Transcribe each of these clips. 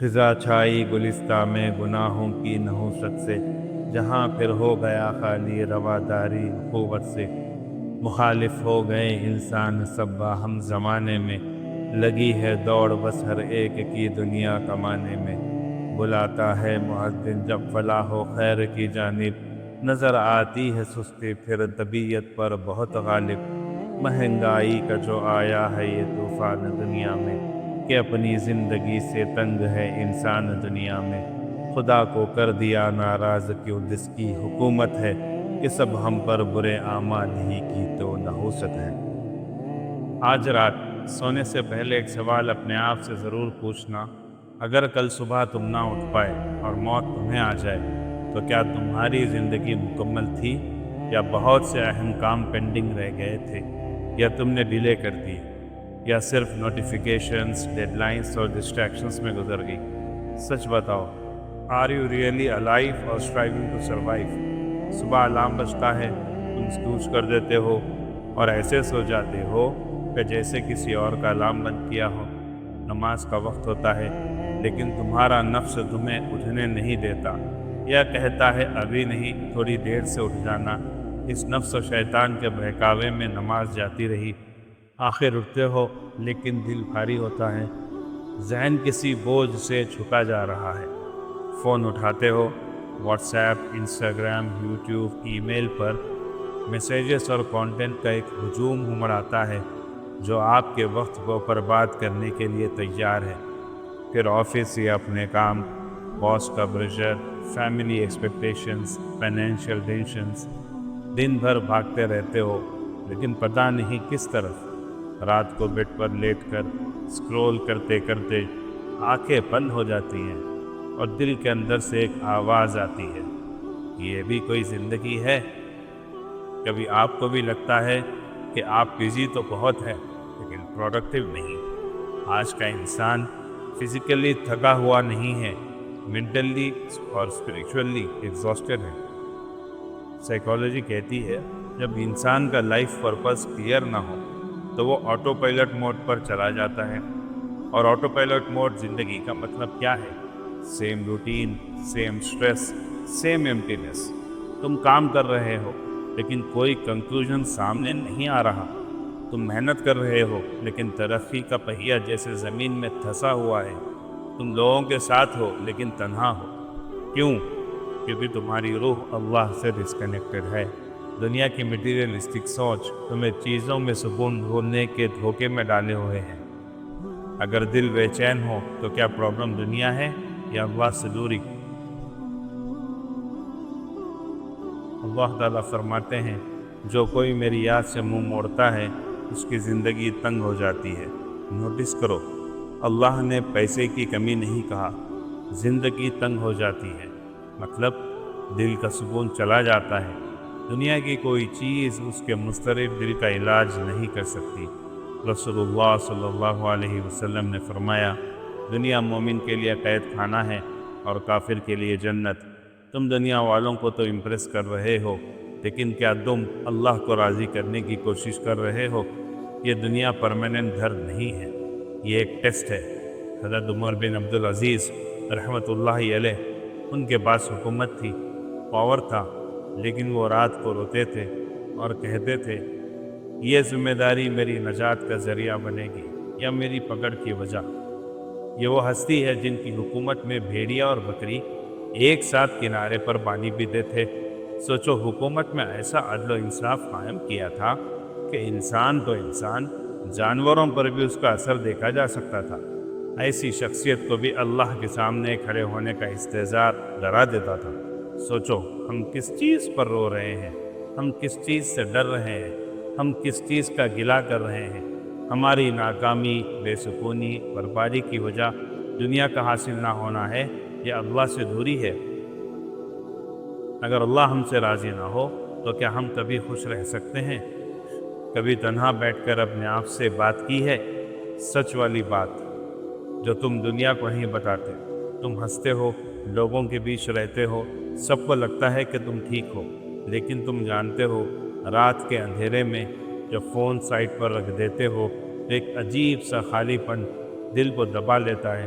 خزاں چھائی گلستہ میں گناہوں کی نحوست سے، جہاں پھر ہو گیا خالی رواداری اخوت سے۔ مخالف ہو گئے انسان سب باہم زمانے میں، لگی ہے دوڑ بس ہر ایک کی دنیا کمانے میں۔ بلاتا ہے مؤذن جب فلاح و خیر کی جانب، نظر آتی ہے سستی پھر طبیعت پر بہت غالب۔ مہنگائی کا جو آیا ہے یہ طوفان دنیا میں، کہ اپنی زندگی سے تنگ ہے انسان دنیا میں۔ خدا کو کر دیا ناراض کیوں جس کی حکومت ہے، کہ سب ہم پر برے اعمال ہی کی تو نحوست ہے۔ آج رات سونے سے پہلے ایک سوال اپنے آپ سے ضرور پوچھنا، اگر کل صبح تم نہ اٹھ پائے اور موت تمہیں آ جائے تو کیا تمہاری زندگی مکمل تھی، یا بہت سے اہم کام پینڈنگ رہ گئے تھے، یا تم نے ڈیلے کر دی، یا صرف نوٹیفیکیشنز، ڈیڈ لائنز اور ڈسٹریکشنز میں گزر گئی؟ سچ بتاؤ، آر یو ریئلی الائیو اور اسٹرائیونگ ٹو سروائیو؟ صبح الارم بجتا ہے، تم سنوز کر دیتے ہو اور ایسے سو جاتے ہو کہ جیسے کسی اور کا الارم بند کیا ہو۔ نماز کا وقت ہوتا ہے لیکن تمہارا نفس تمہیں اٹھنے نہیں دیتا، یا کہتا ہے ابھی نہیں، تھوڑی دیر سے اٹھ جانا۔ اس نفس و شیطان کے بہکاوے میں نماز جاتی رہی، آخر اٹھتے ہو لیکن دل بھاری ہوتا ہے، ذہن کسی بوجھ سے چھپا جا رہا ہے۔ فون اٹھاتے ہو، واٹس ایپ، انسٹاگرام، یوٹیوب، ای میل پر میسیجز اور کانٹینٹ کا ایک ہجوم امڑ آتا ہے جو آپ کے وقت کو برباد کرنے کے لیے تیار ہے۔ پھر آفس یا اپنے کام، باس کا pressure, family expectations, financial tensions, دن بھر بھاگتے رہتے ہو لیکن پتہ نہیں کس طرف۔ رات کو بیڈ پر لیٹ کر اسکرول کرتے کرتے آنکھیں بند ہو جاتی ہیں اور دل کے اندر سے ایک آواز آتی ہے، یہ بھی کوئی زندگی ہے؟ کبھی آپ کو بھی لگتا ہے کہ آپ بزی تو بہت ہیں لیکن پروڈکٹیو نہیں؟ آج کا انسان فزیکلی تھکا ہوا نہیں ہے، مینٹلی اور اسپریچولی ایگزاسٹڈ ہے۔ سائیکالوجی کہتی ہے جب انسان کا لائف پرپس کلیئر نہ ہو تو وہ آٹو پائلٹ موڈ پر چلا جاتا ہے۔ اور آٹو پائلٹ موڈ زندگی کا مطلب کیا ہے؟ Same routine, same stress, same emptiness. تم کام کر رہے ہو لیکن کوئی کنکلوژن سامنے نہیں آ رہا۔ تم محنت کر رہے ہو لیکن ترقی کا پہیہ جیسے زمین میں دھسا ہوا ہے۔ تم لوگوں کے ساتھ ہو لیکن تنہا ہو۔ کیوں؟ کیونکہ تمہاری روح اللہ سے ڈسکنیکٹڈ ہے۔ دنیا کی مٹیریلسٹک سوچ تمہیں چیزوں میں سکون ڈھونڈنے کے دھوکے میں ڈالے ہوئے ہیں۔ اگر دل بے چین ہو تو کیا پرابلم دنیا ہے یا اللہ سے دوری؟ اللہ تعالیٰ فرماتے ہیں جو کوئی میری یاد سے منہ موڑتا ہے اس کی زندگی تنگ ہو جاتی ہے۔ نوٹس کرو، اللہ نے پیسے کی کمی نہیں کہا، زندگی تنگ ہو جاتی ہے، مطلب دل کا سکون چلا جاتا ہے۔ دنیا کی کوئی چیز اس کے مضطرب دل کا علاج نہیں کر سکتی۔ رسول اللہ صلی اللہ علیہ وسلم نے فرمایا، دنیا مومن کے لیے قید خانہ ہے اور کافر کے لیے جنت۔ تم دنیا والوں کو تو امپریس کر رہے ہو لیکن کیا تم اللہ کو راضی کرنے کی کوشش کر رہے ہو؟ یہ دنیا پرماننٹ گھر نہیں ہے، یہ ایک ٹیسٹ ہے۔ حضرت عمر بن عبدالعزیز رحمۃ اللہ علیہ، ان کے پاس حکومت تھی، پاور تھا، لیکن وہ رات کو روتے تھے اور کہتے تھے یہ ذمہ داری میری نجات کا ذریعہ بنے گی یا میری پکڑ کی وجہ۔ یہ وہ ہستی ہے جن کی حکومت میں بھیڑیا اور بکری ایک ساتھ کنارے پر پانی پیتے تھے۔ سوچو، حکومت میں ایسا عدل و انصاف قائم کیا تھا کہ انسان تو انسان، جانوروں پر بھی اس کا اثر دیکھا جا سکتا تھا۔ ایسی شخصیت کو بھی اللہ کے سامنے کھڑے ہونے کا استحضار ڈرا دیتا تھا۔ سوچو، ہم کس چیز پر رو رہے ہیں، ہم کس چیز سے ڈر رہے ہیں، ہم کس چیز کا گلہ کر رہے ہیں؟ ہماری ناکامی، بے سکونی، بربادی کی وجہ دنیا کا حاصل نہ ہونا ہے یا اللہ سے دوری ہے؟ اگر اللہ ہم سے راضی نہ ہو تو کیا ہم کبھی خوش رہ سکتے ہیں؟ کبھی تنہا بیٹھ کر اپنے آپ سے بات کی ہے؟ سچ والی بات جو تم دنیا کو نہیں بتاتے۔ تم ہنستے ہو، لوگوں کے بیچ رہتے ہو، سب کو لگتا ہے کہ تم ٹھیک ہو، لیکن تم جانتے ہو رات کے اندھیرے میں جب فون سائٹ پر رکھ دیتے ہو تو ایک عجیب سا خالی پن دل کو دبا لیتا ہے۔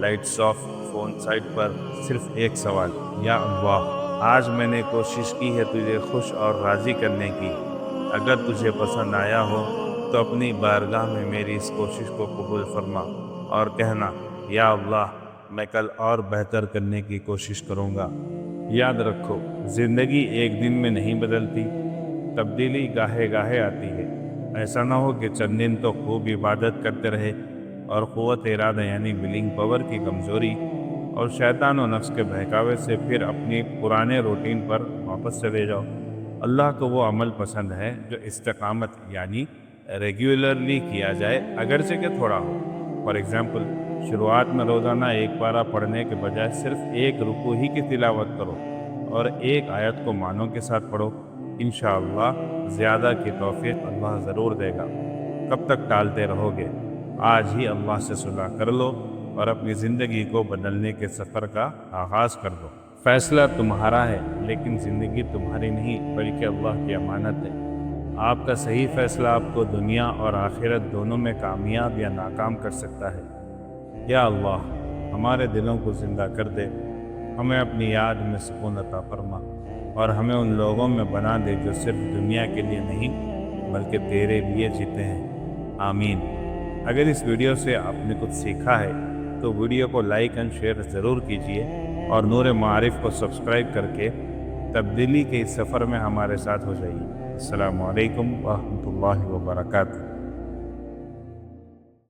لائٹس آف، فون سائٹ پر صرف ایک سوال، یا اللہ آج میں نے کوشش کی ہے تجھے خوش اور راضی کرنے کی، اگر تجھے پسند آیا ہو تو اپنی بارگاہ میں میری اس کوشش کو قبول فرما، اور کہنا یا اللہ میں کل اور بہتر کرنے کی کوشش کروں گا۔ یاد رکھو زندگی ایک دن میں نہیں بدلتی، تبدیلی گاہے گاہے آتی ہے۔ ایسا نہ ہو کہ چند دن تو خوب عبادت کرتے رہے اور قوت ارادہ یعنی ولنگ پاور کی کمزوری اور شیطان و نفس کے بہکاوے سے پھر اپنی پرانے روٹین پر واپس چلے جاؤ۔ اللہ کو وہ عمل پسند ہے جو استقامت یعنی ریگولرلی کیا جائے، اگرچہ کہ تھوڑا ہو۔ فار ایگزامپل، شروعات میں روزانہ ایک پارہ پڑھنے کے بجائے صرف ایک رکوع ہی کی تلاوت کرو اور ایک آیت کو معنوں کے ساتھ پڑھو۔ انشاءاللہ زیادہ کی توفیق اللہ ضرور دے گا۔ کب تک ٹالتے رہو گے؟ آج ہی اللہ سے صلح کر لو اور اپنی زندگی کو بدلنے کے سفر کا آغاز کر دو۔ فیصلہ تمہارا ہے، لیکن زندگی تمہاری نہیں بلکہ اللہ کی امانت ہے۔ آپ کا صحیح فیصلہ آپ کو دنیا اور آخرت دونوں میں کامیاب یا ناکام کر سکتا ہے۔ یا اللہ ہمارے دلوں کو زندہ کر دے، ہمیں اپنی یاد میں سکون عطا فرما، اور ہمیں ان لوگوں میں بنا دے جو صرف دنیا کے لیے نہیں بلکہ تیرے لیے جیتے ہیں۔ آمین۔ اگر اس ویڈیو سے آپ نے کچھ سیکھا ہے تو ویڈیو کو لائک اینڈ شیئر ضرور کیجیے، اور نور معارف کو سبسکرائب کر کے تبدیلی کے اس سفر میں ہمارے ساتھ ہو جائیے۔ السلام علیکم ورحمۃ اللہ وبرکاتہ۔